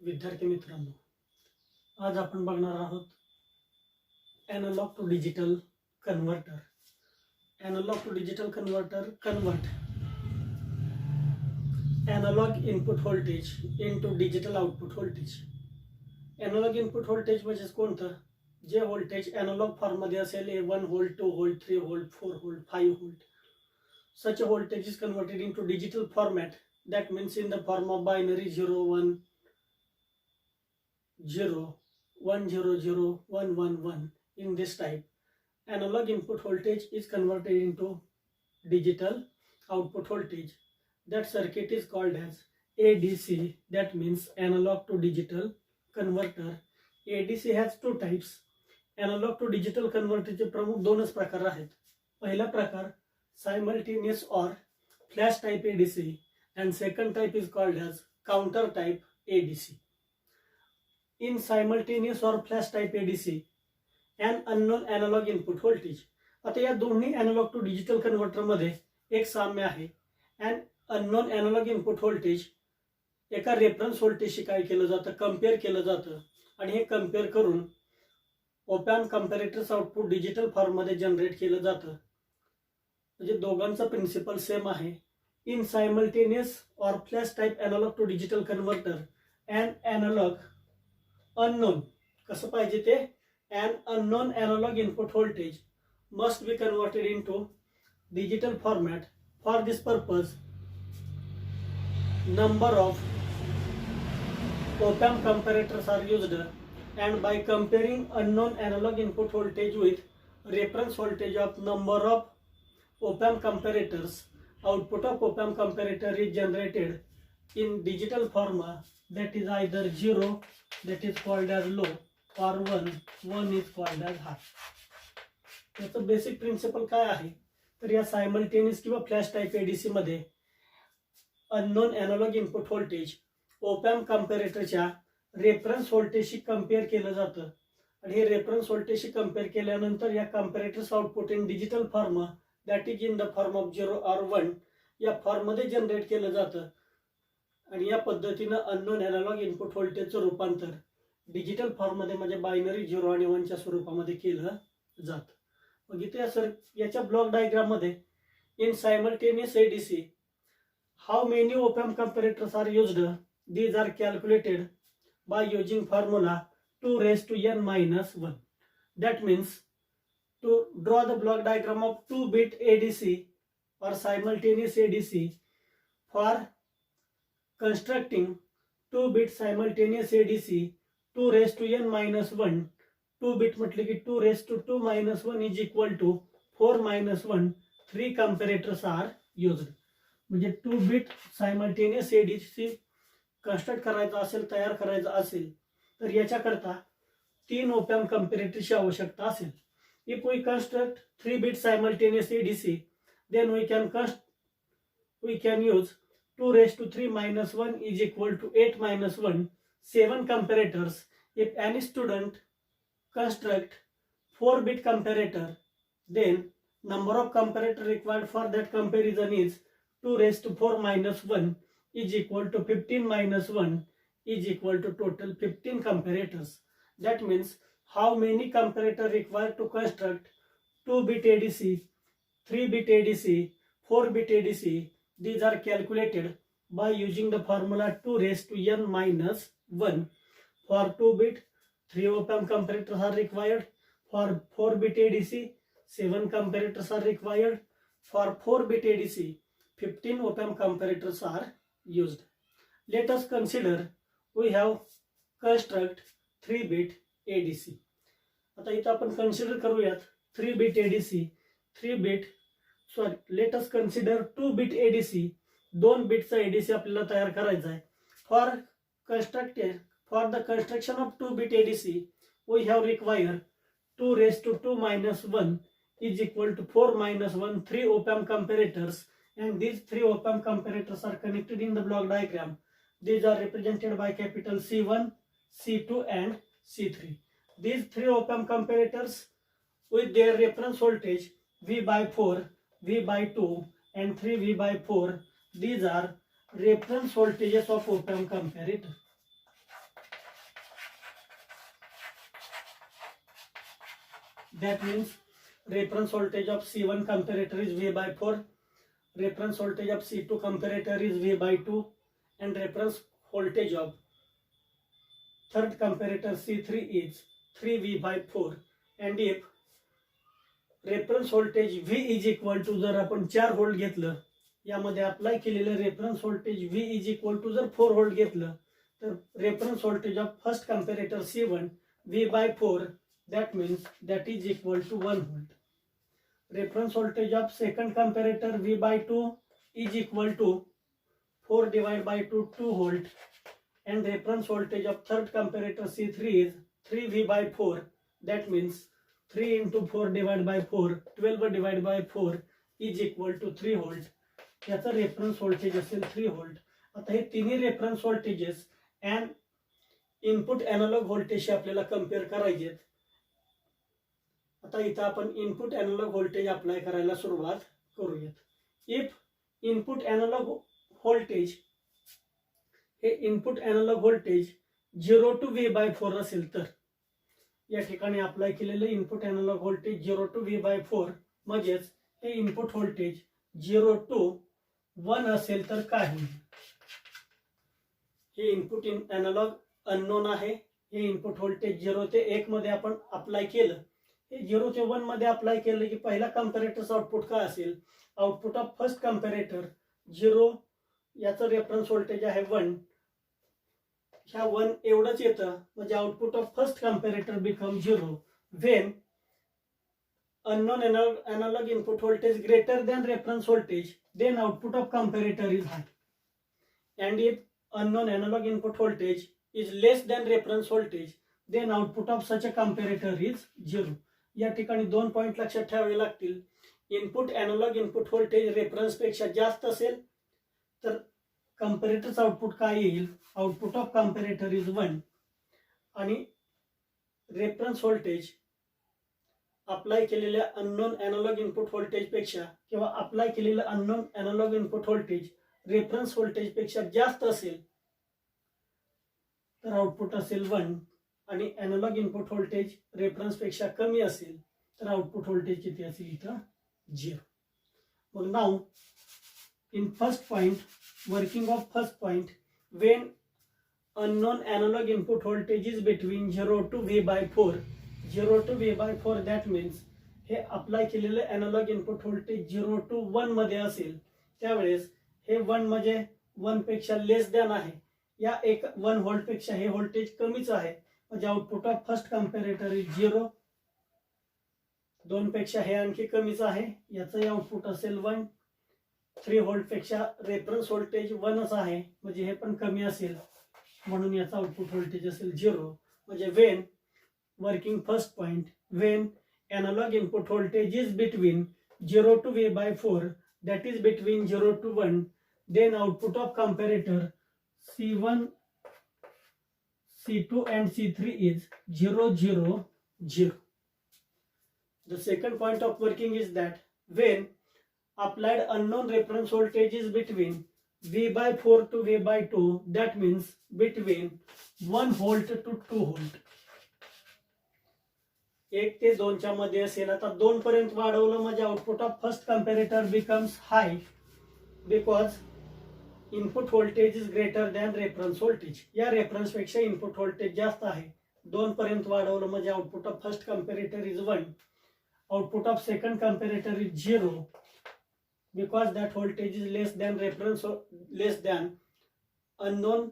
विद्यार्थी मित्रांनो, आज आपण बघणार आहोत analog to digital converter. Analog to digital converter convert analog input voltage into digital output voltage. Analog input voltage म्हणजे कोणतं? जे व्होल्टेज एनालॉग फॉर्ममध्ये असेल, 1 volt, 2 volt, 3 volt, 4 volt, 5 volt. Such a voltage is converted into digital format, that means in the form of binary 0 1 0 1 0 0 1 1 1. In this type, analog input voltage is converted into digital output voltage. That circuit is called as ADC, that means analog to digital converter. ADC has two types. Analog to digital converter चे प्रमुख दोनच प्रकार आहेत. पहिला प्रकार simultaneous or flash type ADC, and second type is called as counter type ADC. In simultaneous or flash type ADC, an unknown analog input voltage. आता या दोन्ही एनालॉग टू डिजिटल कन्व्हर्टर मध्ये एक साम्य आहे. And unknown analog input voltage एका reference व्होल्टेजशी काय केलं जातं, कम्पेअर केलं जातं, आणि हे कम्पेअर करून opamp comparators output digital form मध्ये जनरेट केलं जातं. म्हणजे दोघांचा प्रिन्सिपल सेम आहे. In simultaneous or flash type analog to digital converter and analog unknown, कसं पाहिजे ते, an unknown analog input voltage must be converted into digital format. For this purpose, number of op-amp comparators are used, and by comparing unknown analog input voltage with reference voltage of number of op-amp comparators, output of op-amp comparator is generated in digital format, that is either 0, that is called as low, or 1 is called as high. त्याचं basic principle काय आहे, तर या simultaneous किंवा flash type ADC मध्ये unknown analog input voltage op amp कंपॅरेटरच्या reference व्होल्टेजशी compare केलं जातं, आणि हे रेफरन्स व्होल्टेजशी कम्पेअर केल्यानंतर या comparators output in digital form, that is in the form of 0 or 1, या फॉर्म मध्ये जनरेट केलं जातं. आणि या पद्धतीनं अननोन एनालॉग इनपुट व्होल्टेजचं रूपांतर डिजिटल फॉर्म मध्ये म्हणजे बायनरी 0 आणि 1 च्या स्वरूपामध्ये केलं जातं. मग इथे याच्या ब्लॉक डायग्राम मध्ये in simultaneous ADC how many op amp comparators are used, these are calculated by using formula 2n-1. That means to draw the block diagram of 2-bit ADC or simultaneous ADC, for constructing 2-bit simultaneous ADC, 2n-1, 2-bit म्हटले की 2 is equal to 4-1, 3 comparators are used. म्हणजे 2-bit simultaneous ADC construct करायचा असेल, तयार करायचा असेल, तर याच्याकरता 3 op amp कंपॅरेटरची आवश्यकता असेल. If we construct 3-bit simultaneous ADC, then we can use 2^3-1 is equal to 8-1, 7 comparators. If any student construct 4-bit comparator, then number of comparator required for that comparison is 2^4-1 is equal to 15-1 is equal to total 15 comparators. That means how many comparator required to construct 2-bit ADC, 3-bit ADC, 4-bit ADC, these are calculated by using the formula 2n-1. For 2-bit, 3 op-amp comparators are required. For 4-bit ADC, 7 comparators are required. For 4-bit ADC, 15 op-amp comparators are used. Let us consider we have construct 3-bit ADC. आता इथं आपण consider करूयात 3-bit ADC. Let us consider 2-bit ADC. 2 बिटचा ADC आपल्याला तयार करायचा आहे. For the construction of 2-bit ADC, we have required 2^2-1 is equal to 4-1, 3 op-amp comparators, and these 3 op-amp comparators are connected in the block diagram. These are represented by capital C1, C2 and C3. These 3 op-amp comparators with their reference voltage V/4, V/2 and 3V/4, these are reference voltages of op-amp comparator. That means reference voltage of C1 comparator is V by 4, reference voltage of C2 comparator is V by 2, and reference voltage of third comparator C3 is 3V by 4. And if reference voltage V is equal to जर आपण 4 volt घेतलं, यामध्ये apply केलेलं reference voltage V is equal to जर 4 volt घेतलं, तर reference voltage of first comparator C1 V by 4, that means that is equal to 1 volt. Reference voltage of second comparator V by 2 is equal to 4 divided by 2 volt, and reference voltage of third comparator C3 is 3V by 4, that means 3 into 4 divided by 4, 12 divided by 4 is equal to 3 volt. याचा reference voltage असेल 3 volt. आता हे तिन्ही reference voltages and input analog व्होल्टेजशी आपल्याला compare करायचे आहेत. आता इथं आपण इनपुट अॅनालॉग व्होल्टेज अप्लाय करायला सुरुवात करूयात. इफ इनपुट अॅनालॉग व्होल्टेज हे input analog voltage 0 to V by 4 असेल, तर या ठिकाणी अप्लाय केलेलं input analog voltage 0 to V by 4, म्हणजेच हे इनपुट व्होल्टेज 0 to 1 असेल तर काय होईल? हे इनपुट अॅनालॉग अननोन आहे. हे इनपुट व्होल्टेज 0 ते 1 मध्ये आपण अप्लाय केलं. हे 0 ते 1 मध्ये अप्लाय केलं की पहिला कंपॅरेटरचं आउटपुट काय असेल? आउटपुट ऑफ फर्स्ट कंपॅरेटर 0, याचं रेफरन्स व्होल्टेज आहे 1. ह्या 1 एवढंच येतं, म्हणजे output of first comparator become 0 when unknown analog input voltage greater than reference voltage, then output of comparator is high. And if unknown analog input voltage is less than reference voltage, then output of such a comparator is 0. या ठिकाणी 2 point लक्षात ठेवावे लागतील. Input analog input voltage reference पेक्षा जास्त असेल तर कंपॅरेटरचं आउटपुट काय येईल? Output of comparator is 1. आणि रेफरन्स व्होल्टेज अप्लाय केलेल्या अननोन अॅनालॉग इनपुट व्होल्टेज पेक्षा किंवा अप्लाय केलेलं unknown analog input voltage reference voltage पेक्षा जास्त असेल तर आउटपुट असेल 1. आणि अॅनालॉग इनपुट व्होल्टेज रेफरन्स पेक्षा कमी असेल तर आउटपुट व्होल्टेज किती असेल? इथं 0. मग now in first point, working of first point, when unknown analog input voltage is between 0 to V by 4, 0 to V by 4, that means हे अप्लाय केलेलं अॅनालॉग इनपुट व्होल्टेज 0 to 1 मध्ये असेल, त्यावेळेस हे 1 म्हणजे 1 पेक्षा लेस दॅन आहे. या 1 व्होल्ट पेक्षा हे व्होल्टेज कमीच आहे, म्हणजे output of first comparator is 0. 2 पेक्षा हे आणखी कमीच आहे, याचं आउटपुट असेल 1. 3 व्होल्ट पेक्षा रेफरन्स व्होल्टेज 1च आहे, म्हणजे हे पण कमी असेल, म्हणून याचा आउटपुट व्होल्टेज असेल 0. म्हणजे when working first point, when analog input voltage is between 0 to V by 4, that is between 0 to 1, then output of comparator C1, C2 and C3 is 0, 0, 0. The second point of working is that when applied unknown reference voltage is between V by 4 to V by 2, that means between 1 volt to 2 volt. 1 ते 2 च्या मध्ये असेल. आता 2 पर्यंत वाढवलं म्हणजे output of first comparator becomes high because input voltage is greater than reference voltage. या reference पेक्षा इनपुट व्होल्टेज जास्त आहे. 2 पर्यंत वाढवलं म्हणजे output of first comparator is 1. Output of second comparator is 0 because that voltage is less than reference, less than unknown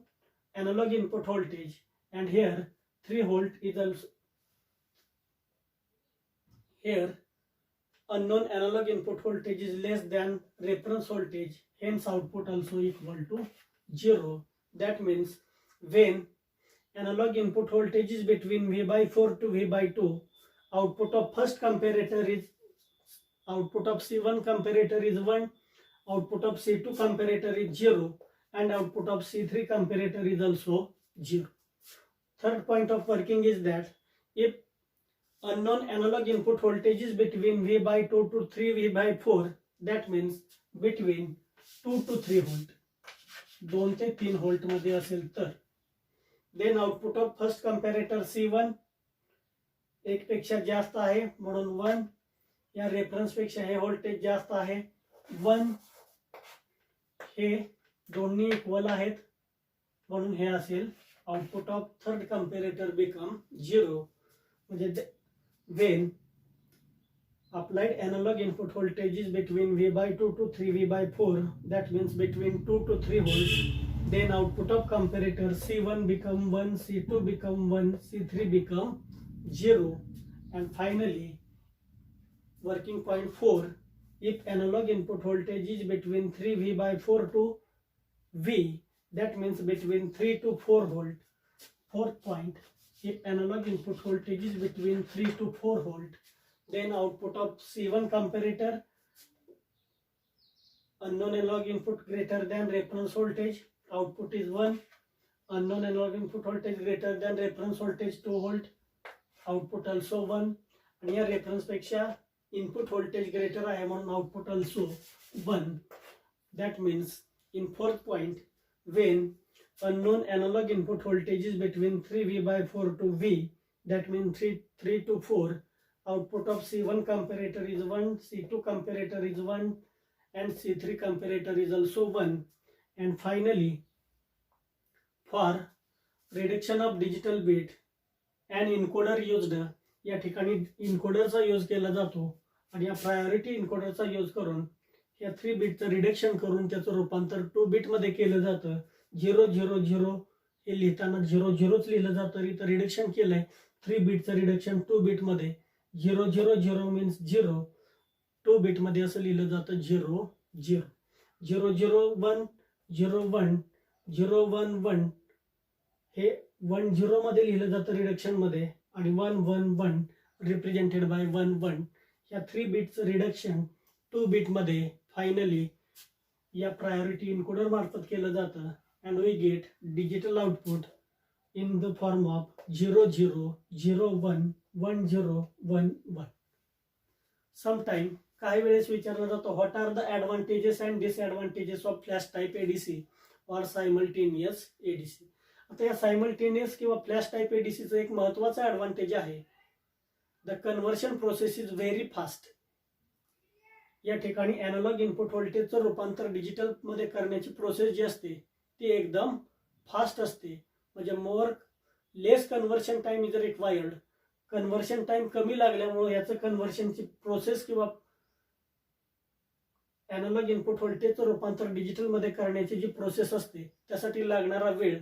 analog input voltage, and here 3 volt is also, here unknown analog input voltage is less than reference voltage, hence output also equal to 0. That means when analog input voltage is between V by 4 to V by 2, output of first comparator is, output of C1 comparator is 1, output of C2 comparator is 0, and output of C3 comparator is also 0. Third point of working is that if unknown analog input voltage is between V by 2 to 3V by 4, that means between 2 to 3 volt, 2 ते 3 volt मध्ये असेल तर then output of first comparator C1 1 पेक्षा जास्त आहे म्हणून 1, या reference पेक्षा हे व्होल्टेज जास्त आहे 1, हे दोन्ही इक्वल आहेत म्हणून हे असेल output of third comparator become 0. म्हणजे when applied analog input voltage is between V/2 to 3V/4, that means between 2 to 3 volts, then output of comparator C1 become 1, C2 become 1, C3 become 0. And finally, working point 4, if analog input voltage is between 3V/4 to V, that means between 3 to 4 volt. Fourth point, if analog input voltage is between 3 to 4 volt, then output of C1 comparator, unknown analog input greater than reference voltage, output is 1. Unknown analog input voltage greater than reference voltage 2 volt, output also 1. आणि या reference पेक्षा input voltage greater आहे म्हणून output also 1. That means in fourth point, when unknown analog input voltage is between 3V/4 to V, that means 3 to 4, output of C1 comparator is 1, C2 comparator is 1, and C3 comparator is also 1. And finally, for reduction of digital bit, an encoder used, या ठिकाणी इन्कोडरचा use केला जातो आणि या priority इन्कोडरचा use करून या 3 बिटचं reduction करून त्याचं रूपांतर 2 बिटमध्ये केलं जातं. 0 0 0 हे लिहिताना 0 0च लिहिलं जातं, इथं रिडक्शन केलंय 3 बिटचं रिडक्शन 2 बिटमध्ये. 0 0 0 मीन्स 0, 2 बिटमध्ये असं लिहिलं जातं 0 0. 0 0 1 0 1 0 1 1 हे 1 0 मध्ये लिहिलं जातं रिडक्शन मध्ये आणि 1 1 1 रिप्रेझेंटेड बाय 1 1. या 3 बिटचं रिडक्शन 2 बिटमध्ये फायनली या प्रायोरिटी इन्कोडर मार्फत केलं जातं. And we get digital output in the form of 0 0 0 1 1 0 1 1. Sometime काही वेळेस विचारलं जातं what are the advantages and disadvantages of flash type ADC or simultaneous ADC. आता या सायमल्टेनियस किंवा फ्लॅश टाइप एडीसीचं एक महत्त्वाचा ॲडव्हान्टेज आहे, the conversion process is very fast. या ठिकाणी ॲनालॉग इनपुट व्होल्टेजचं रूपांतर डिजिटल मध्ये करण्याची प्रोसेस जी असते ती एकदम फास्ट असते. म्हणजे less conversion time is required. Conversion time कमी लागल्यामुळे याचं कन्व्हर्शनची प्रोसेस किंवा ॲनालॉग इनपुट व्होल्टेजचं रूपांतर डिजिटलमध्ये करण्याची जी प्रोसेस असते त्यासाठी लागणारा वेळ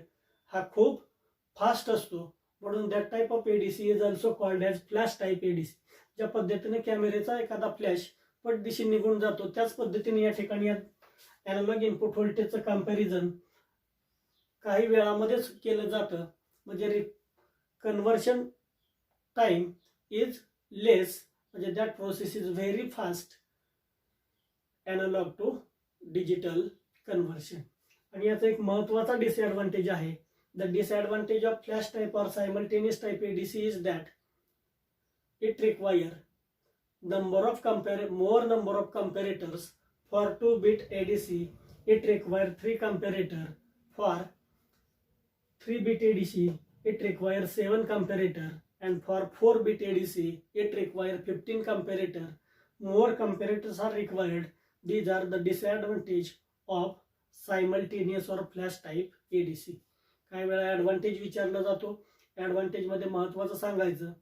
हा खूप फास्ट असतो. म्हणून that type of ADC is also called as flash type ADC. ज्या पद्धतीने कॅमेरेचा एखादा फ्लॅश पटदिशी निघून जातो त्याच पद्धतीने या ठिकाणी ॲनालॉग इनपुट व्होल्टेजचं कंपॅरिझन काही वेळामध्येच केलं जातं. म्हणजे कन्व्हर्शन टाइम इज लेस, म्हणजे that process is very fast analog to digital conversion. आणि याचा एक महत्त्वाचा डिसएडव्हान्टेज आहे. The disadvantage of flash type or simultaneous type ADC is that it require more number of comparators. For 2-bit ADC, it requires 3 comparator. For 3-bit ADC, it requires 7 comparator. And for 4-bit ADC, it requires 15 comparator. More comparators are required. These are the disadvantage of simultaneous or flash type ADC. काही वेळा advantage विचारला जातो. Advantage मध्ये महत्त्वाचं सांगायचं,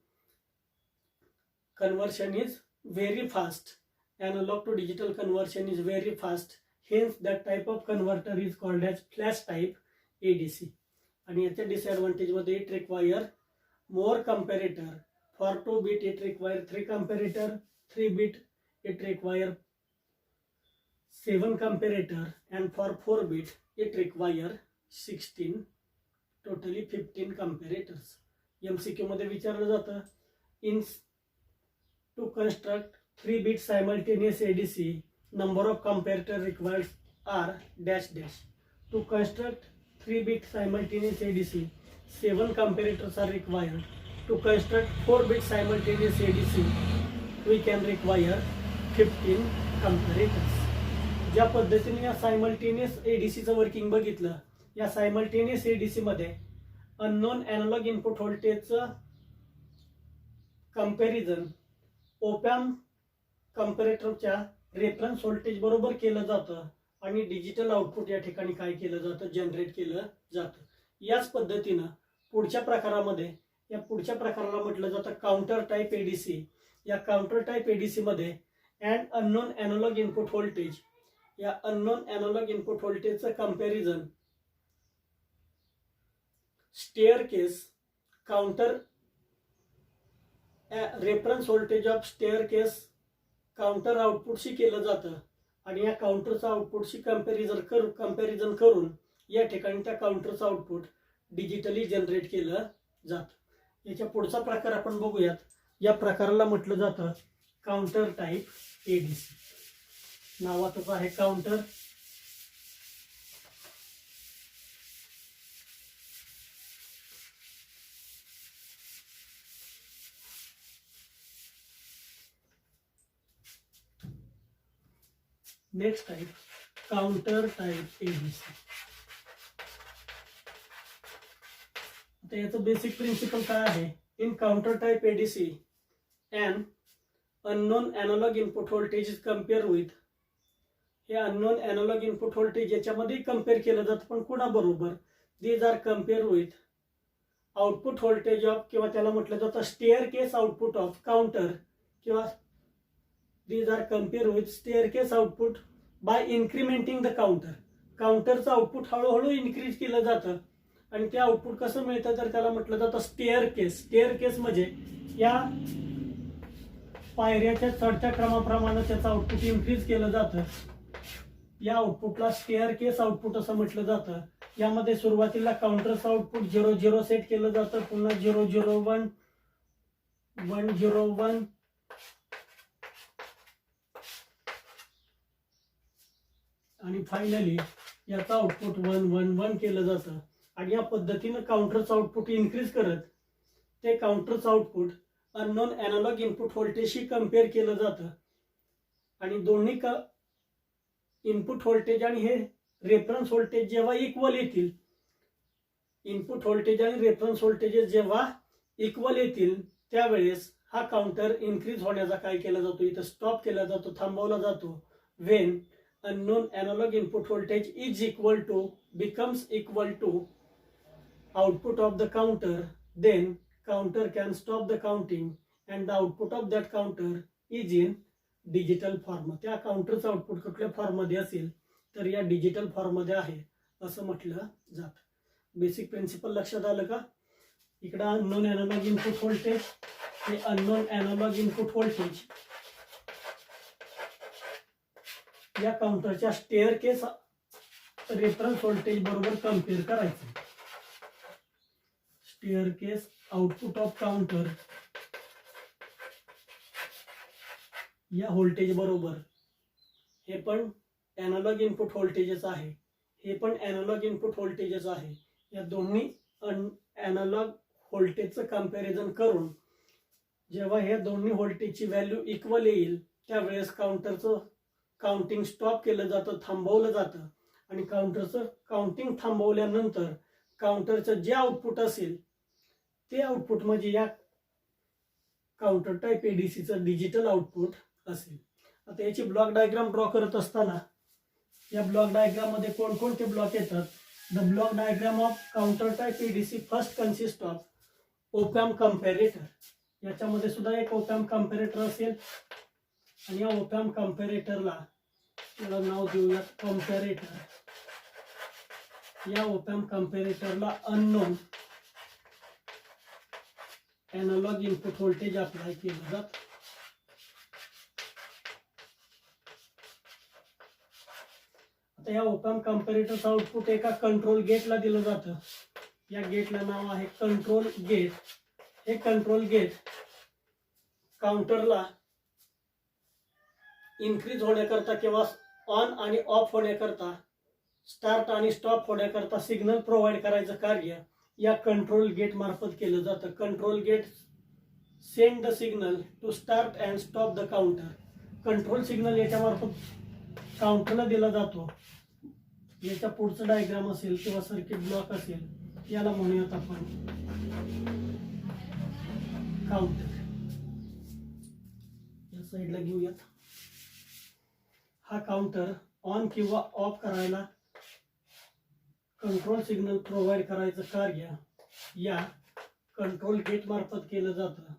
conversion is very fast. Analog to digital conversion is very fast. Hence that type of converter is called as flash type ADC. आणि याच्या disadvantage मध्ये it require more comparator. For 2 bit it require 3 comparator. 3 bit it require 7 comparator, and for 4 bit it require 16, totally 15 comparators. MCQ मध्ये विचारलं जातं, in to construct 3 bit simultaneous ADC, number of comparator required are dash dash. To construct 3 bit simultaneous ADC, 7 comparators are required. To construct 4 bit simultaneous ADC, we can require 15 comparators. ज्या पद्धतीने या simultaneous एडीसीचं working बघितलं, या simultaneous ADC मध्ये unknown analog input व्होल्टेजचं comparison op amp कंपॅरेटरच्या reference voltage बरोबर केलं जातं आणि डिजिटल आउटपुट या ठिकाणी काय केलं जातं, जनरेट केलं जातं. याच पद्धतीनं पुढच्या प्रकाराला म्हटलं जातं काउंटर टाईप एडीसी. या काउंटर टाईप एडीसी मध्ये and unknown analog input voltage, या अननोन अॅनालॉग इनपुट व्होल्टेजचं comparison staircase counter reference voltage of staircase counter आउटपुटशी केलं जातं आणि या काउंटरचं आउटपुटशी कंपॅरिझन करून या ठिकाणी त्या काउंटरचं आउटपुट डिजिटली जनरेट केलं जातं. याच्या पुढचा प्रकार आपण बघूयात. या प्रकाराला म्हटलं जातं काउंटर टाईप एडीसी. नावातच आहे counter. Next type counter type ADC. आता याचं बेसिक प्रिन्सिपल काय आहे. In counter type ADC and unknown analog input voltage is compare with. हे अननोन अॅनालॉग इनपुट व्होल्टेज याच्यामध्ये कम्पेअर केलं जातं, पण कुणाबरोबर. These are compare with output voltage of, किंवा त्याला म्हटलं जातं staircase output of counter, किंवा these are compared with staircase output by incrementing the counter. काउंटरचं आउटपुट हळूहळू इन्क्रीज केलं जातं आणि ते आउटपुट कसं मिळतं तर त्याला म्हटलं जातं स्टेअर केस. स्टेअर केस म्हणजे या पायऱ्याच्या चढत्या क्रमाप्रमाणे त्याचं आउटपुट इन्क्रीज केलं जातं. या आउटपुटला स्टेअर केस आउटपुट असं म्हटलं जातं. यामध्ये सुरुवातीला काउंटरचं आउटपुट 0 सेट केलं जातं, पुन्हा 0 1 0 1 आणि फायनली याचं आउटपुट 1 1 1 केलं जातं. आणि या पद्धतीनं काउंटरचं आउटपुट इन्क्रीज करत ते काउंटरचं आउटपुट अननोन अॅनालॉग इनपुट व्होल्टेजशी कम्पेअर केलं जातं. आणि दोन्ही इनपुट व्होल्टेज आणि हे रेफरन्स व्होल्टेज जेव्हा इक्वल येतील, इनपुट व्होल्टेज आणि रेफरन्स व्होल्टेजेस जेव्हा इक्वल येतील त्यावेळेस हा काउंटर इन्क्रीज होण्याचा काय केला जातो, इथं स्टॉप केला जातो, थांबवला जातो. Wien unknown analog input voltage is becomes equal to output of the counter, then counter can stop the counting and the output of that counter is in digital form. त्या काउंटरचं आउटपुट कुठल्या form मध्ये असेल तर या digital form मध्ये आहे असं म्हटलं जातं. बेसिक प्रिन्सिपल लक्षात आलं का. इकडे अननोन अॅनालॉग इनपुट व्होल्टेज, हे अननोन अॅनालॉग इनपुट व्होल्टेज या काउंटरच्या स्टेअर केस रेफरन्स व्होल्टेज बरोबर कम्पेअर करायचं. Stair case output of counter या व्होल्टेज बरोबर, हे पण अॅनालॉग इनपुट व्होल्टेजच आहे, हे पण अॅनालॉग इनपुट व्होल्टेजच आहे. या दोन्ही अॅनालॉग व्होल्टेजचं कंपॅरिझन करून जेव्हा ह्या दोन्ही व्होल्टेजची व्हॅल्यू इक्वल येईल त्यावेळेस काउंटरचं काउंटिंग स्टॉप केलं जातं, थांबवलं जातं. आणि काउंटरचं काउंटिंग थांबवल्यानंतर काउंटरचं जे आउटपुट असेल ते आउटपुट म्हणजे या काउंटर टाईप एडीसीचं डिजिटल आउटपुट असेल. आता याची ब्लॉक डायग्राम ड्रॉ करत असताना या ब्लॉक डायग्राम मध्ये कोणकोणते ब्लॉक येतात. The block diagram of counter type ADC first consist of op amp comparator. याच्यामध्ये सुद्धा एक ओपॅम्प कंपॅरेटर असेल आणि या ओपॅम्प कंपॅरेटरला त्याला नाव देऊया कंपॅरेटर. या ओपॅम्प कंपॅरेटरला unknown analog input voltage apply केलं जातं. आता या ओपॅम्प कंपॅरेटरचं आउटपुट एका कंट्रोल गेटला दिलं जातं. या गेटला नाव आहे कंट्रोल गेट. हे कंट्रोल गेट काउंटरला इन्क्रीज होण्याकरता किंवा ऑन आणि ऑफ होण्याकरता, स्टार्ट आणि स्टॉप होण्याकरता सिग्नल प्रोव्हाइड करायचं कार्य या कंट्रोल गेट मार्फत केलं जातं. Control gate send the signal to start and stop the counter. Control signal याच्या मार्फत काउंटरला दिला जातो. याच्या पुढचं डायग्राम असेल किंवा सर्किट ब्लॉक असेल याला म्हणूयात आपण काउंटर. साईडला घेऊयात. हा काउंटर ऑन किंवा ऑफ करायला कंट्रोल सिग्नल प्रोव्हाइड करायचं कार्य या कंट्रोल गेट मार्फत केलं जातं.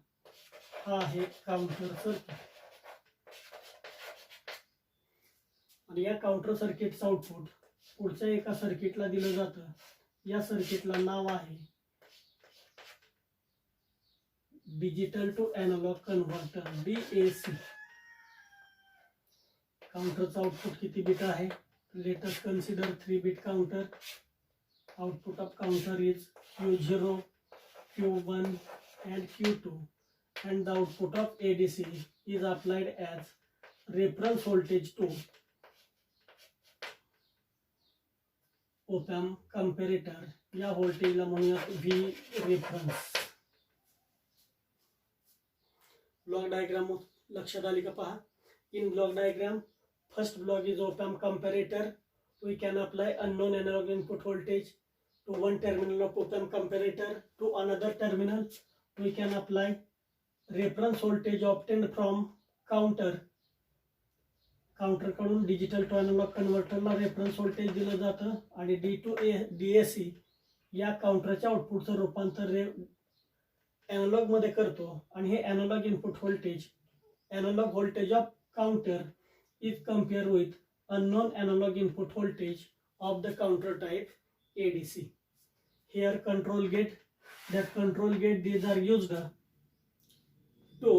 हा आहे काउंटर सर्किट. आणि या काउंटर सर्किटचं आउटपुट पुढच्या एका सर्किटला दिलं जातं. या सर्किटला नाव आहे digital to analog converter, DAC. काउंटरचा आउटपुट किती बिट आहे? Let us consider 3 bit counter. Output of counter is Q0, Q1 and Q2 and the output of ADC is applied as reference voltage to op-amp comparator. या व्होल्टेजला म्हणूयात V reference. Block diagram लक्षात आली का पहा. In block diagram, first block is op-amp comparator. We can apply unknown analog input voltage to one terminal of op-amp comparator. To another terminal, we can apply reference voltage obtained from counter. Counter कडून digital to analog कन्व्हर्टरला reference voltage दिलं जातं आणि D to DAC या काउंटरच्या आउटपुटचं रूपांतर analogue मध्ये करतो. आणि हे analog input voltage, analog voltage of counter is compared with unknown analog input voltage of the counter type ADC. Here control gate, that control gate these are used to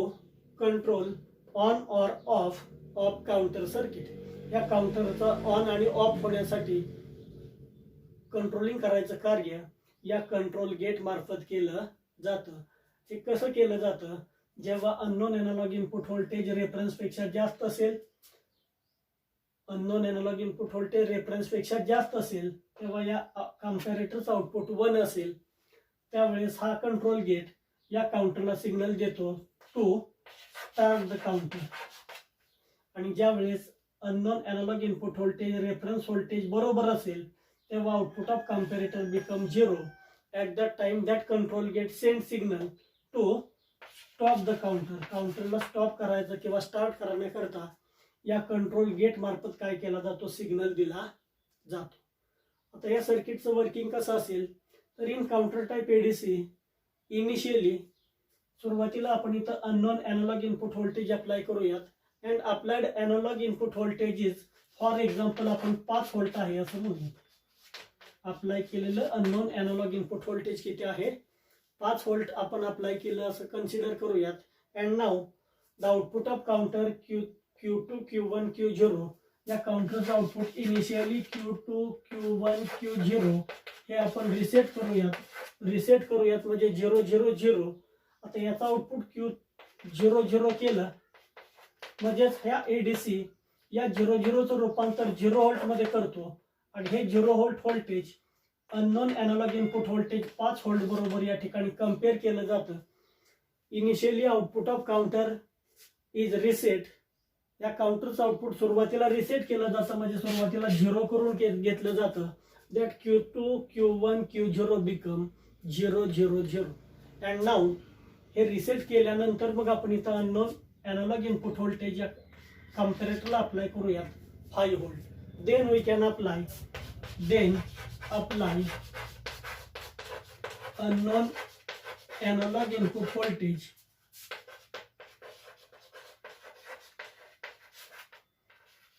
control on or off of counter circuit. या काउंटरचा on आणि of होण्यासाठी controlling करायचं कार्य या control gate मार्फत केलं जातं. हे कसं केलं जातं? जेव्हा unknown analog input voltage reference पेक्षा जास्त असेल, unknown analog input voltage reference पेक्षा जास्त असेल तेव्हा या कंपॅरेटरचं आउटपुट 1 असेल. त्यावेळेस हा कंट्रोल गेट या काउंटरला सिग्नल देतो टू स्टार्ट द काउंटर. आणि ज्या वेळेस unknown analog input voltage reference voltage बरोबर असेल तेव्हा output of comparator become 0. At that time that control gate send signal to stop the counter. काउंटरला स्टॉप करायचं किंवा स्टार्ट करण्याकरता या कंट्रोल गेट मार्फत काय केला जातो? सिग्नल दिला जातो. आता या सर्किटचं वर्किंग कसं असेल तर in counter type ADC initially सुरुवातीला आपण इथं unknown analog input voltage apply करूयात. And applied analog input voltage is for example आपण 5 व्होल्ट आहे असं म्हणूया. अप्लाय केलेलं अननोन एनालॉग इनपुट व्होल्टेज किती आहे? 5 व्होल्ट आपण अप्लाय केलं असं कन्सिडर करूयात. And now the output of counter Q2, Q1, Q0 या काउंटरचं output initially Q2, Q1, Q0 हे आपण रिसेट करूयात म्हणजे 0 0 0. आता याचा आउटपुट Q0 0 केलं म्हणजेच ह्या ADC या 0 0चं रूपांतर 0 व्होल्ट मध्ये करतो. आणि हे 0 volt voltage unknown analog input voltage 5 volt बरोबर या ठिकाणी कम्पेअर केलं जातं. Initially output of counter is reset. या काउंटरचं आउटपुट सुरुवातीला रिसेट केलं जातं म्हणजे सुरुवातीला 0 करून घेतलं जातं. That Q2, Q1, Q0 become 0 0 0. And now हे रिसेट केल्यानंतर मग आपण इथं अननोन एनालॉग इनपुट व्होल्टेज या कंपॅरेटरला अप्लाय करूयात 5 volt. Then we can apply unknown analog input voltage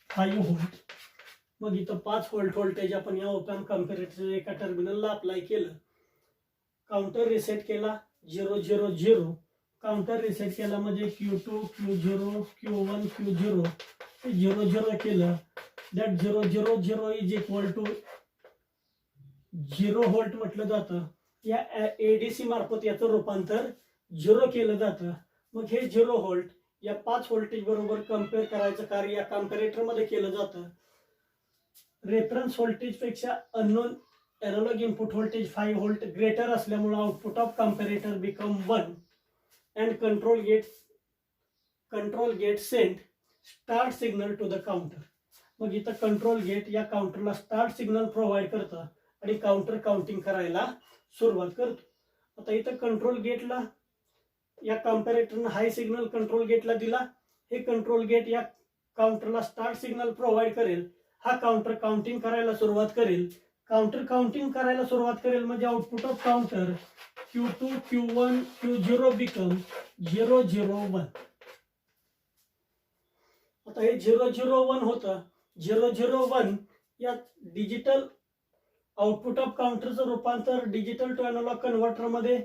5 volt. मग इथं 5 व्होल्ट व्होल्टेज आपण या ओपॅम्प कंपॅरेटरच्या एका टर्मिनलला अप्लाय केलं. काउंटर रिसेट केला 0 0 0. काउंटर रिसेट केला म्हणजे Q2, Q0, Q1, Q0 हे 0 0 केलं. That 0 0 0 is equal to 0 volt म्हटलं जातं. या ADC मार्फत याचं रूपांतर 0 केलं जातं. मग हे 0 व्होल्ट या 5 व्होल्टेज बरोबर कम्पेअर करायचं कार्य या कंपॅरेटर मध्ये केलं जातं. रेफरन्स व्होल्टेज पेक्षा unknown analog input voltage 5 volt greater असल्यामुळे output of comparator become 1 and control gate send start signal to the counter. मग इथं कंट्रोल गेट या काउंटरला स्टार्ट सिग्नल प्रोव्हाइड करतं आणि काउंटर काउंटिंग करायला सुरुवात करतो. आता इथं कंट्रोल गेटला या कंपॅरेटरनं हाय सिग्नल कंट्रोल गेटला दिला हे कंट्रोल गेट या काउंटरला स्टार्ट सिग्नल प्रोव्हाइड करेल. हा काउंटर काउंटिंग करायला सुरुवात करेल. काउंटर काउंटिंग करायला सुरुवात करेल म्हणजे output of counter Q2, Q1, Q0 become 001. आता हे 001 होतं. 001 या डिजिटल आउटपुट ऑफ काउंटरचं रूपांतर डिजिटल टू अॅनालॉग कन्व्हर्टर मध्ये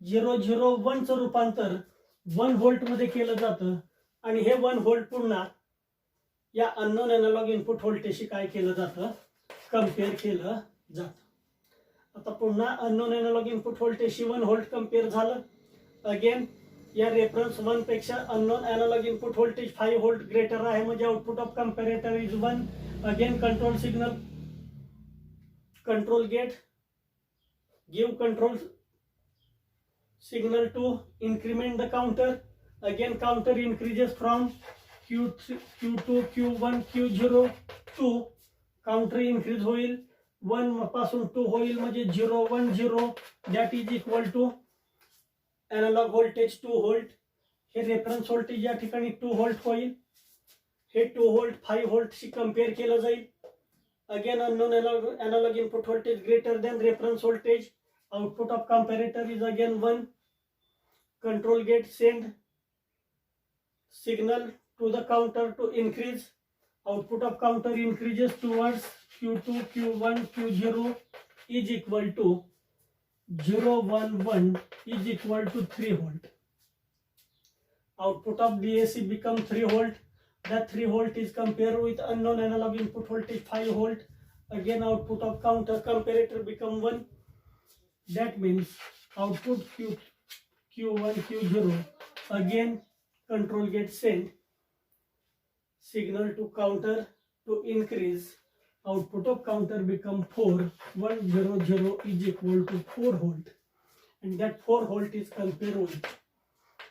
001 चं रूपांतर 1 व्होल्ट मध्ये केलं जातं आणि हे 1 व्होल्ट पुन्हा या अननोन अॅनालॉग इनपुट व्होल्टेजशी काय केलं जातं, कम्पेअर केलं जातं. आता पुन्हा अननोन अॅनालॉग इनपुट व्होल्टेजशी 1 व्होल्ट कम्पेअर झालं. अगेन या रेफरन्स 1 पेक्षा unknown analog input voltage 5 volt greater आहे म्हणजे output of comparator is 1. Again control signal, control gate give control signal to increment the counter. Again counter increases from Q3, Q2, Q1, Q0 2. counter increase होईल 1 पासून 2 होईल म्हणजे 010 that is equal to analog voltage 2 volt. हे reference voltage या ठिकाणी 2 volt होईल. हे 2 volt 5 volt शी compare केलं जाईल. Again unknown analog input voltage greater than reference voltage. Output of comparator is again 1. Control gate send signal to the counter to increase. Output of counter increases towards Q2, Q1, Q0 is equal to 011 is equal to 3 volt. Output of DAC become 3 volt. That 3 volt is compared with unknown analog input voltage 5 volt. Again output of counter comparator become 1. That means output Q1, Q0. Again control gate send signal to counter to increase. Output of counter become 4. 100 is equal to 4 volt. And that 4 volt is compared with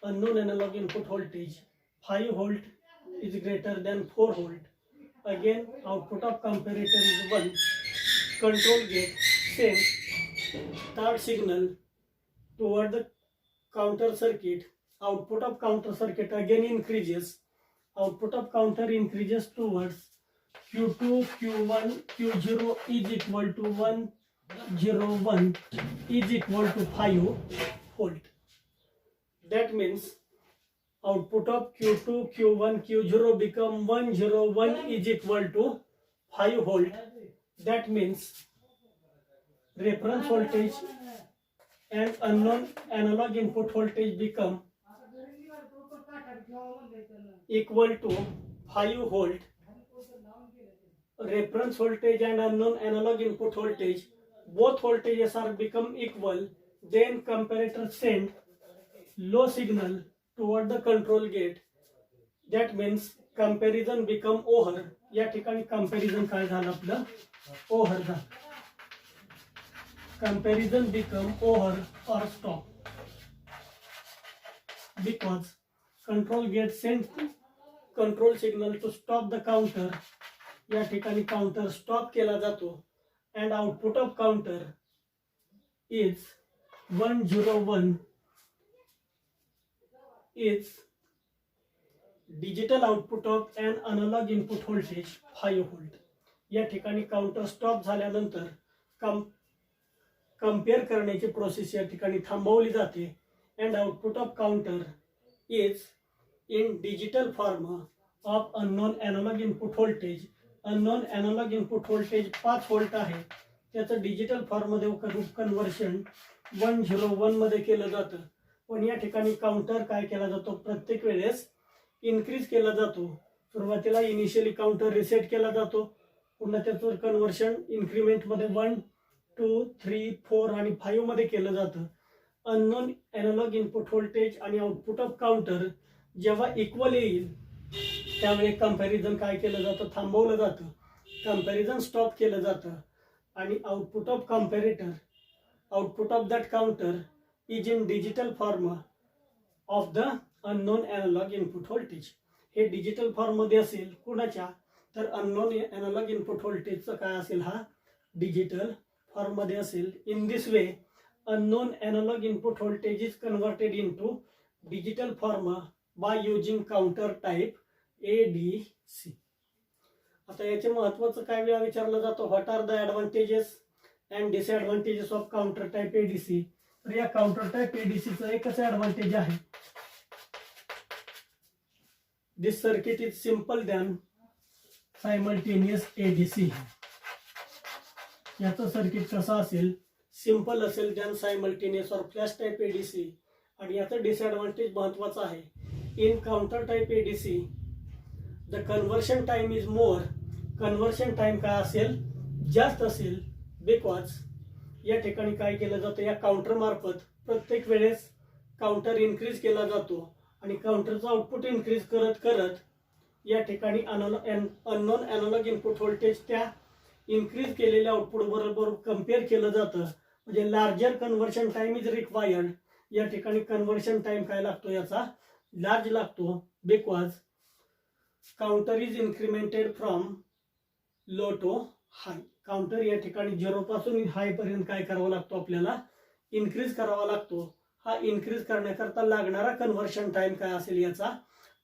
unknown analog input voltage 5 volt is greater than 4 volt. Again output of comparator is 1. Control gate send start signal toward the counter circuit. Output of counter circuit again increases. Output of counter increases towards Q2, Q1, Q0 is equal to 101 is equal to 5 volt. That means output of Q2, Q1, Q0 become 101 is equal to 5 volt. That means reference voltage and unknown analog input voltage become equal to 5 volt. Reference voltage and unknown analog input voltage, both voltages are become equal. Then comparator send low signal toward the control gate. That means comparison become over. या ठिकाणी comparison काय झालं आपलं, over झालं. Comparison become over or stop because control gate send control signal to stop the counter. या ठिकाणी counter stop केला जातो and output of counter is 101 is digital output of an analog input voltage 5 volt. या ठिकाणी counter stop झाल्यानंतर compare करण्याची process या ठिकाणी थांबवली जाते and output of counter is in digital form of unknown analog input voltage. Unknown analog input voltage 5 volt आहे, त्याचं डिजिटल फॉर्म मध्ये कन्व्हर्शन 101 मध्ये केलं जातं. पण या ठिकाणी काउंटर काय केला जातो, प्रत्येक वेळेस इन्क्रीज केला जातो. सुरुवातीला इनिशियली काउंटर रिसेट केला जातो, पुन्हा त्याचं कन्व्हर्शन इन्क्रीमेंट मध्ये 1, 2, 3, 4 आणि 5 मध्ये केलं जातं. अननोन एनालॉग इनपुट व्होल्टेज आणि आउटपुट ऑफ काउंटर जेव्हा इक्वल येईल त्यावेळी कंपॅरिझन काय केलं जातं, थांबवलं जातं. कंपॅरिझन स्टॉप केलं जातं आणि output of comparator, output of that counter is in digital form of the unknown analog input voltage. हे डिजिटल फॉर्म मध्ये असेल कुणाच्या, तर अननोन एनालॉग इनपुट व्होल्टेजचं काय असेल, हा डिजिटल फॉर्म मध्ये असेल. In this way unknown analog input voltage is converted into digital form by using counter type ADC. आता याचे महत्वाचं काय वेळा विचारलं जातं, what are the advantages and disadvantages of counter type ADC. तर या काउंटर टाईप ADCचं एकच ॲडव्हान्टेज आहे, this circuit is simple than simultaneous ADC. याचं सर्किट कसं असेल, सिंपल असेल than simultaneous or flash type ADC. आणि याचं डिसएडव्हान्टेज महत्वाचं आहे, in counter type ADC the conversion time is more. Conversion time काय असेल, जास्त असेल, बिकॉज या ठिकाणी काय केलं जातं, या काउंटर मार्फत प्रत्येक वेळेस काउंटर इन्क्रीज केला जातो आणि काउंटरचं आउटपुट इन्क्रीज करत करत या ठिकाणी अननोन ॲनालॉग इनपुट व्होल्टेज त्या इन्क्रीज केलेल्या आउटपुट बरोबर कम्पेअर केलं जातं. म्हणजे larger conversion time is required. या ठिकाणी कन्व्हर्शन टाइम काय लागतो, याचा लार्ज लागतो, because counter is incremented from low to high. Counter या ठिकाणी 0 पासून हाय पर्यंत काय करावं लागतो, आपल्याला इन्क्रीज करावा लागतो. हा इन्क्रीज करण्याकरता लागणारा कन्व्हर्शन टाइम काय असेल, याचा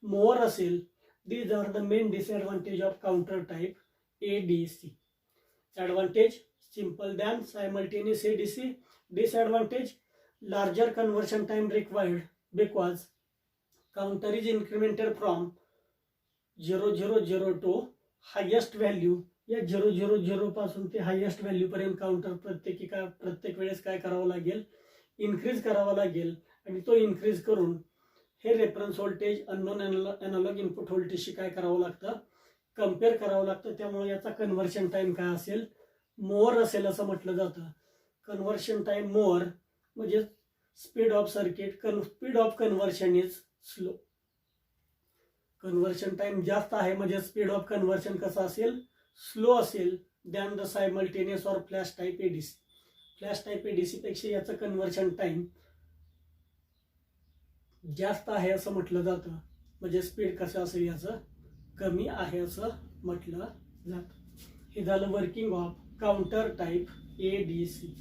मोर असेल. These are the main disadvantage of counter type ADC. Advantage, simple than simultaneous ADC. Disadvantage, larger conversion time required because counter is incremented from 000 to highest value. या 000 पासून ते highest value पर्यंत counter प्रत्येक वेळेस काय करावं लागेल, इन्क्रीज करावा लागेल. आणि तो इन्क्रीज करून हे reference voltage unknown analog input व्होल्टेजशी काय करावं लागतं, कम्पेअर करावं लागतं. त्यामुळे याचा कन्व्हर्शन टाइम काय असेल, मोर असेल असं म्हटलं जातं. कन्व्हर्शन टाइम मोर म्हणजे speed of circuit, speed of conversion is slow. Conversion time जास्त आहे म्हणजे स्पीड ऑफ कन्व्हर्शन कसं असेल, स्लो असेल than the simultaneous or flash type ADC. Flash type ADC पेक्षा याचं कन्व्हर्शन टाइम जास्त आहे असं म्हटलं जातं. म्हणजे स्पीड कसं असेल, याचं कमी आहे असं म्हटलं जातं. हे झालं working of counter type ADC.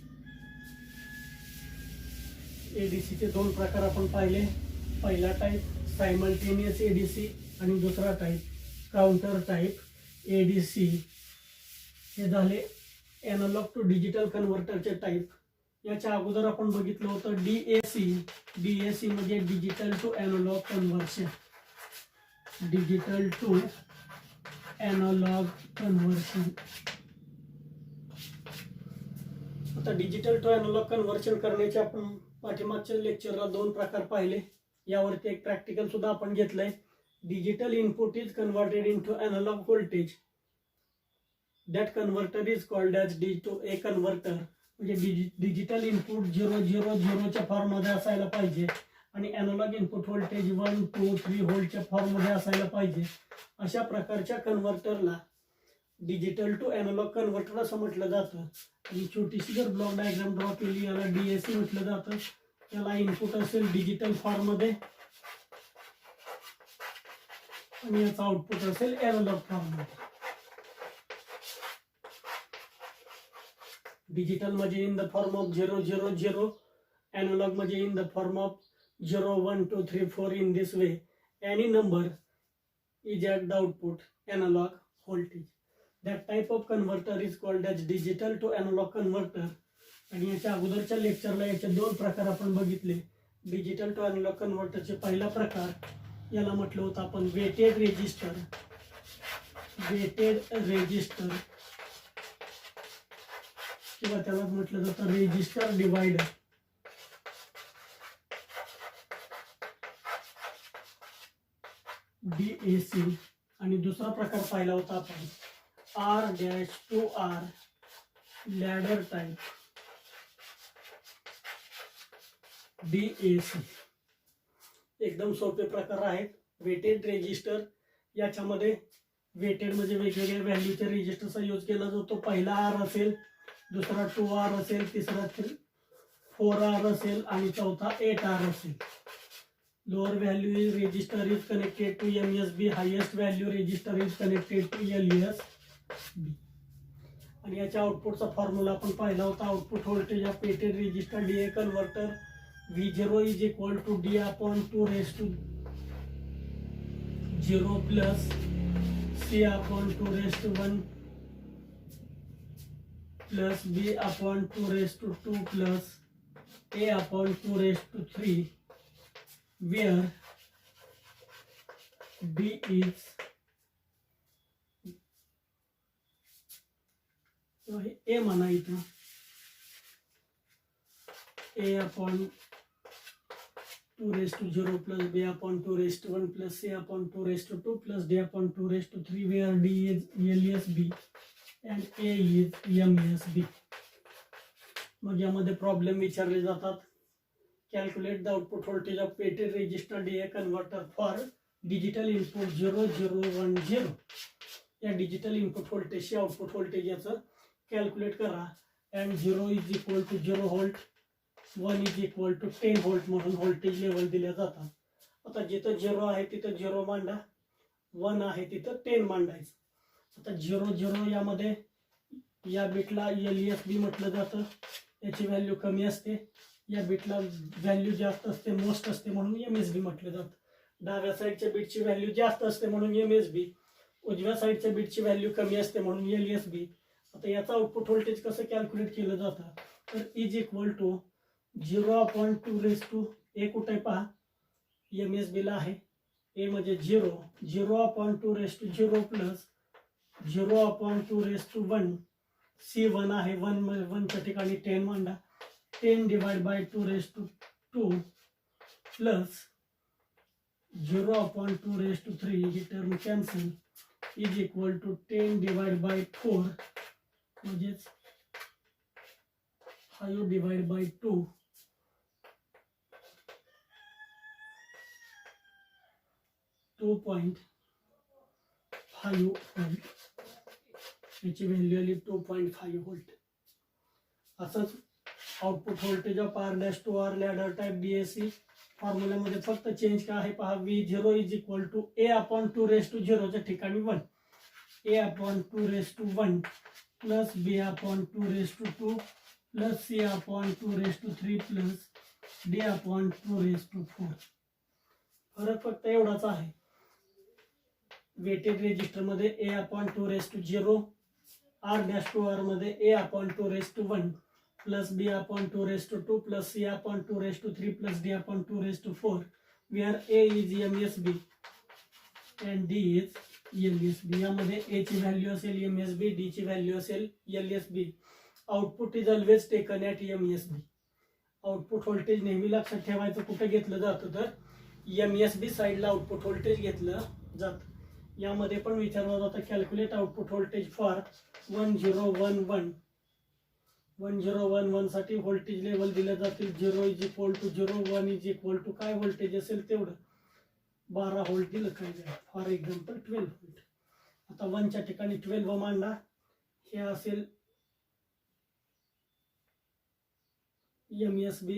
ADCचे 2 प्रकार आपण पाहिले. पहिला टाईप सायमल्टेनियस ADC आणि दुसरा टाईप काउंटर टाईप ADC. हे झाले ॲनालॉग टू डिजिटल कन्व्हर्टरचे टाईप. याच्या अगोदर आपण बघितलं होतं DAC म्हणजे digital to analog conversion. Digital to analog conversion. आता डिजिटल टू ॲनालॉग कन्व्हर्शन करण्याचे आपण पाठीमागच्या लेक्चरला 2 प्रकार पाहिले. यावरती एक प्रॅक्टिकल सुद्धा आपण घेतलंय. Digital input is converted into analog voltage. That converter is called as A converter. म्हणजे डिजिटल इनपुट 000च्या फॉर्ममध्ये असायला पाहिजे आणि ॲनालॉग इनपुट व्होल्टेज 1, 2, 3 व्होल्टच्या फॉर्ममध्ये असायला पाहिजे. अशा प्रकारच्या कन्व्हर्टरला डिजिटल टू ॲनालॉग कन्व्हर्टर असं म्हटलं जातं. आणि छोटीशी जर ब्लॉक डायग्राम ड्रॉ केली, याला DAC म्हटलं जातं. त्याला इनपुट असेल डिजिटल फॉर्ममध्ये आणि याचा आउटपुट असेल ॲनालॉग फॉर्ममध्ये. डिजिटल म्हणजे in the form of 000, analog म्हणजे in the form of 0, 1, 2, 3, 4. In this way any number is at the output analog voltage. That type of converter is called as digital to analog converter. आणि याच्या अगोदरच्या लेक्चरला याचे 2 प्रकार आपण बघितले. Digital to analogue कन्व्हर्टरचे पहिला प्रकार याला म्हटलं होतं आपण वेटेड रेजिस्टर. किंवा त्याला म्हटलं जातं रेजिस्टर डिवायडर. DAC. आणि दुसरा प्रकार पाहिला होता आपण R-2R लॅडर टाईप DAC. एकदम सोपे प्रकार आहेत. वेटेड रेजिस्टर, याच्यामध्ये वेटेड म्हणजे वेगवेगळ्या व्हॅल्यूच्या रेजिस्टरचा यूज केला जातो. पहिला R असेल, दुसरा 2R असेल, तिसरा 4R असेल आणि चौथा 8R असेल. Lower value resistor is connected to MSB. Highest value resistor is connected to LUSB. आणि याच्या आउटपुटचा फॉर्म्युला आपण पाहिला होता. Output voltage of weighted resistor DA converter V0 is equal to D/2 raised to 0 plus c upon 2 raised to 1 plus b upon 2 raised to 2 plus a upon 2 raised to 3, where b is a म्हणा इथं a upon 2 raised to 0 plus b upon 2 raised to 1 plus c upon 2 raised to 2 plus d upon 2 raised to 3, where d is LSB and a is MSB. मग यामध्ये problem विचारले जातात. Calculate the output voltage of weighted resistor DA converter for digital input 0010. या digital input व्होल्टेजचे output voltage याचं calculate करा. And 0 is equal to 0 volt, 1 is equal to 10 volt म्हणून voltage level दिल्या जातात. आता जिथं 0 आहे तिथं 0 मांडा, 1 आहे तिथं 10 मांडायचं. आता 0 यामध्ये या बिटला LSB म्हटलं जातं, याची व्हॅल्यू कमी असते. या बिटला व्हॅल्यू जास्त असते, मोस्ट असते म्हणून MSB म्हटलं जातं. डाव्या साईडच्या बिटची व्हॅल्यू जास्त असते म्हणून MSB, उजव्या साईडच्या बिटची व्हॅल्यू कमी असते म्हणून LSB. आता याचं आउटपुट व्होल्टेज कसं कॅल्क्युलेट केलं जातं, तर is equal to 0 upon 2 raise to a कुठे पहा MSB ला आहे, ए म्हणजे 0 upon 2 raise to 0 plus 0 upon 2 raise to 1, C 1 आहे, 1च्या ठिकाणी 10 मांडा, 10 divide by 2 raise to 2 plus 0 upon 2 raise to 3, ही term cancel, is equal to 10 divide by 4 म्हणजेच 5 डिवाइड बाय 2 2.5 व्होल्ट, याची व्हॅल्यू आली 2.5 व्होल्ट. असंच output voltage of R' ladder type DAC फॉर्म्युल्यामध्ये फक्त चेंज काय आहे पहा. V0 is equal to a upon 2 raise to 0 च्या ठिकाणी 1, a upon 2 raise to 1 plus b upon 2 raise to 2 plus c upon 2 raise to 3 plus d upon 2 raise to 4. फरक फक्त एवढाच आहे. वेटेड रेजिस्टर मध्ये a upon 2 raise to 0, R' मध्ये a upon 2 raise to 1 plus b upon 2 raise to 2 plus c upon 2 raise to 3 plus d upon 2 raise to 4, where a is MSB and d is LSB. यामध्ये a ची value असेल MSB, d ची value असेल LSB. Output is always taken at MSB. Output voltage नेहमी लक्षात ठेवायचं कुठे घेतलं जातं तर MSB साईडला आउटपुट व्होल्टेज घेतलं जातं. यामध्ये पण विचारलं जातं कॅल्क्युलेट आउटपुट व्होल्टेज फॉर 1011 साठी व्होल्टेज लेवल दिले जातील. 0 is equal to 0, 1 is equal to काय व्होल्टेज असेल तेवढं 12 व्होल्ट दिलं काय जाईल, फॉर एक्झाम्पल 12 व्होल्ट. आता 1च्या ठिकाणी 12 मांडा, हे असेल MSB,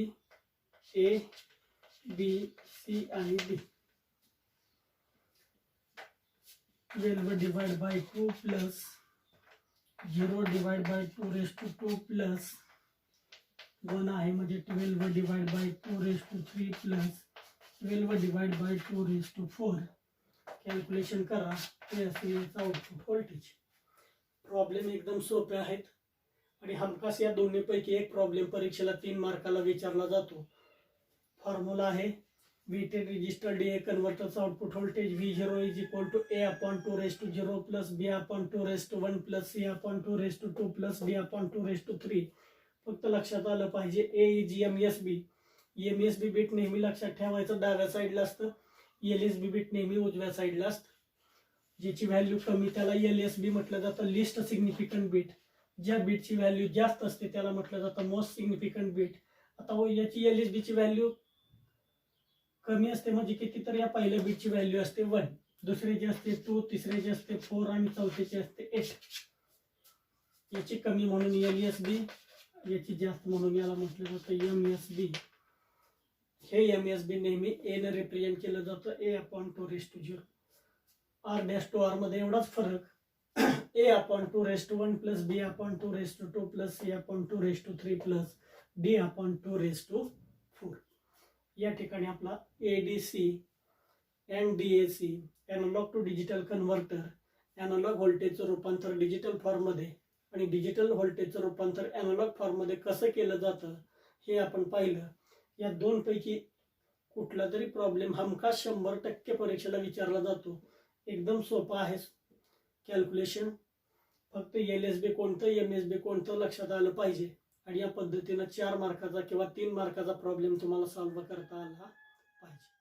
A, B, C आणि D. 12 divide by 2 plus 0 divide by 2 raise to 2 plus 1 आहे म्हणजे 12 divide by 2 raise to 3 plus 12 divide by 2 raise to 4. Calculation करा, हे असेल याचा आउटपुट व्होल्टेज. प्रॉब्लेम एकदम सोपे आहेत आणि हमखास या दोन्हीपैकी एक प्रॉब्लेम परीक्षेला 3 मार्काला विचारला जातो. फॉर्म्युला आहे वेटेड रेजिस्टर DA कन्व्हर्टरचा output voltage V0 is equal to a upon 2 raise to 0 plus b upon 2 raise to 1 plus c upon 2 raise to 2 plus d upon 2 raise to 3. फक्त लक्षात आलं पाहिजे a is MSB. MSB bit नेहमी लक्षात ठेवायचं डाव्या साईडला असतं, LSB बीट नेहमी उजव्या साईडला असतं. ज्याची व्हॅल्यू कमी त्याला LSB म्हटलं जातं, लिस्ट सिग्निफिकंट बीट. ज्या बीटची व्हॅल्यू जास्त असते त्याला म्हटलं जातं मोस्ट सिग्निफिकंट बीट. आता याची LSB ची व्हॅल्यू कमी असते म्हणजे किती तर या पहिल्या बीटची व्हॅल्यू असते 1, दुसऱ्याची असते 2, तिसऱ्याची असते 4 आणि चौथ्याची असते 8. याची कमी म्हणून LSB, याची जास्त म्हणून याला म्हटलं जातं MSB. हे MSB नेहमी A ने रिप्रेझेंट केलं जातं, a upon 2 raise to 0. R' मध्ये एवढाच फरक, a upon 2 raise to 1 plus b upon 2 raise to 2 plus c upon 2 raise to 3 plus d upon 2 raise to 4. या ठिकाणी आपला ADC and DAC analogue to digital converter, analogue व्होल्टेजचं रूपांतर digital फॉर्ममध्ये आणि डिजिटल व्होल्टेजचं रूपांतर ॲनालॉग फॉर्ममध्ये कसं केलं जातं हे आपण पाहिलं. या दोनपैकी कुठला तरी प्रॉब्लेम हमखास 100% परीक्षेला विचारला जातो. एकदम सोपा आहे कॅल्क्युलेशन. फक्त LSB कोणतं MSB कोणतं लक्षात आलं पाहिजे आणि या पद्धतीनं 4 मार्काचा किंवा 3 मार्काचा प्रॉब्लेम तुम्हाला सॉल्व्ह करता आला पाहिजे.